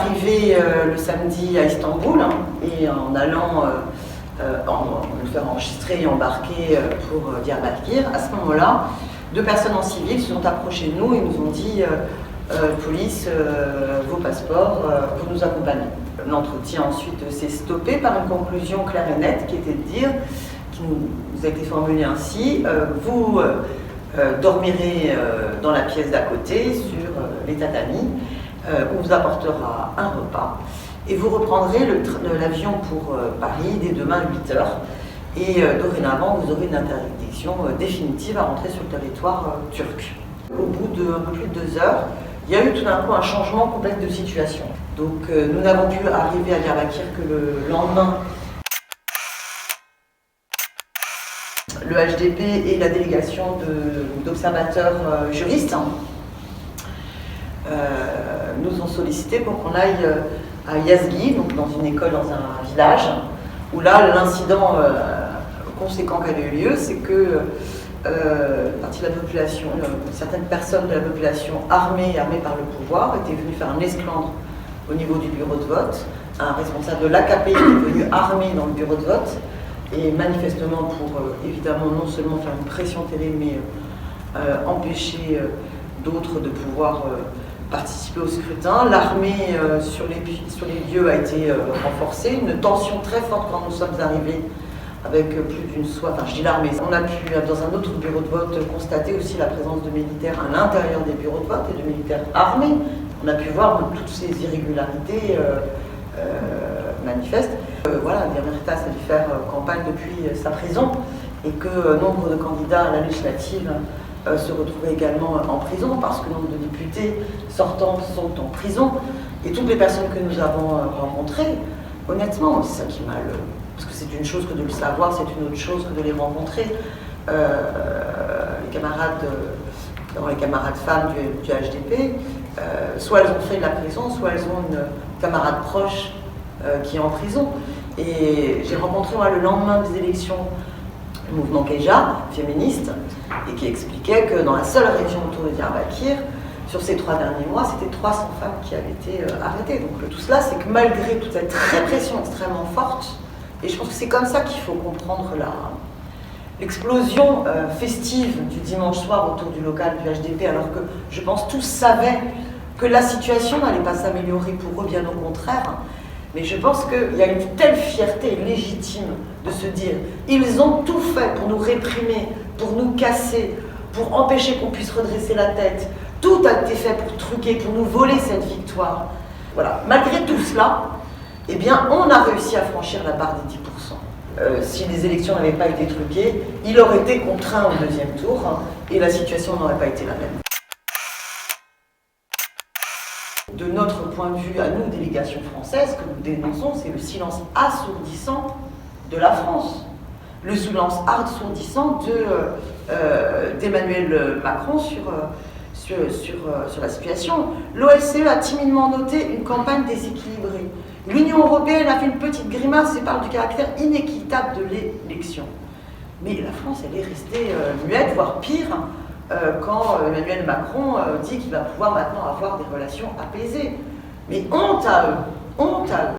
arrivé le samedi à Istanbul et en allant nous faire enregistrer et embarquer pour Diyarbakir, à ce moment-là, 2 personnes en civil se sont approchées de nous et nous ont dit police, vos passeports, vous nous accompagnez. L'entretien ensuite s'est stoppé par une conclusion claire et nette qui était de dire, qui nous a été formulée ainsi, vous dormirez dans la pièce d'à côté sur les tatamis, on vous apportera un repas et vous reprendrez l'avion pour Paris dès demain à 8 h. Et dorénavant, vous aurez une interdiction définitive à rentrer sur le territoire turc. Au bout d'un peu plus de 2 heures, il y a eu tout d'un coup un changement complet de situation. Donc nous n'avons pu arriver à Diyarbakir que le lendemain. Le HDP et la délégation d'observateurs juristes nous ont sollicité pour qu'on aille à Yazgi, donc dans une école dans un village, où là l'incident conséquent qui avait eu lieu, c'est que une partie de la population, certaines personnes de la population armées par le pouvoir étaient venues faire un esclandre au niveau du bureau de vote. Un responsable de l'AKP est venu armé dans le bureau de vote et manifestement pour évidemment non seulement faire une pression terrible mais empêcher d'autres de pouvoir participer au scrutin. L'armée sur les lieux a été renforcée, une tension très forte quand nous sommes arrivés avec plus d'une soie, enfin je dis l'armée. On a pu, dans un autre bureau de vote, constater aussi la présence de militaires à l'intérieur des bureaux de vote et de militaires armés. On a pu voir toutes ces irrégularités manifestes. Voilà, Diameritas a dû faire campagne depuis sa prison et que nombre de candidats à la législative se retrouvaient également en prison parce que nombre de députés sortants sont en prison. Et toutes les personnes que nous avons rencontrées, honnêtement, c'est ça qui m'a... Parce que c'est une chose que de le savoir, c'est une autre chose que de les rencontrer. Les camarades femmes du HDP, soit elles ont fait de la prison, soit elles ont une camarade proche qui est en prison. Et j'ai rencontré moi, le lendemain des élections le mouvement Keja, féministe, et qui expliquait que dans la seule région autour de Diyarbakir, sur ces 3 derniers mois, c'était 300 femmes qui avaient été arrêtées. Donc tout cela, c'est que malgré toute cette répression extrêmement forte, et je pense que c'est comme ça qu'il faut comprendre l'explosion festive du dimanche soir autour du local du HDP, alors que je pense tous savaient que la situation n'allait pas s'améliorer pour eux, bien au contraire. Mais je pense qu'il y a une telle fierté légitime de se dire ils ont tout fait pour nous réprimer, pour nous casser, pour empêcher qu'on puisse redresser la tête. Tout a été fait pour truquer, pour nous voler cette victoire. Voilà. Malgré tout cela, eh bien, on a réussi à franchir la barre des 10%. Si les élections n'avaient pas été truquées, il aurait été contraint au 2e tour et la situation n'aurait pas été la même. De notre point de vue, à nous, délégation française, que nous dénonçons, c'est le silence assourdissant de la France. Le silence assourdissant d'Emmanuel Macron sur la situation. L'OSCE a timidement noté une campagne déséquilibrée. L'Union européenne a fait une petite grimace et parle du caractère inéquitable de l'élection. Mais la France, elle est restée muette, voire pire, quand Emmanuel Macron dit qu'il va pouvoir maintenant avoir des relations apaisées. Mais honte à eux, honte à eux.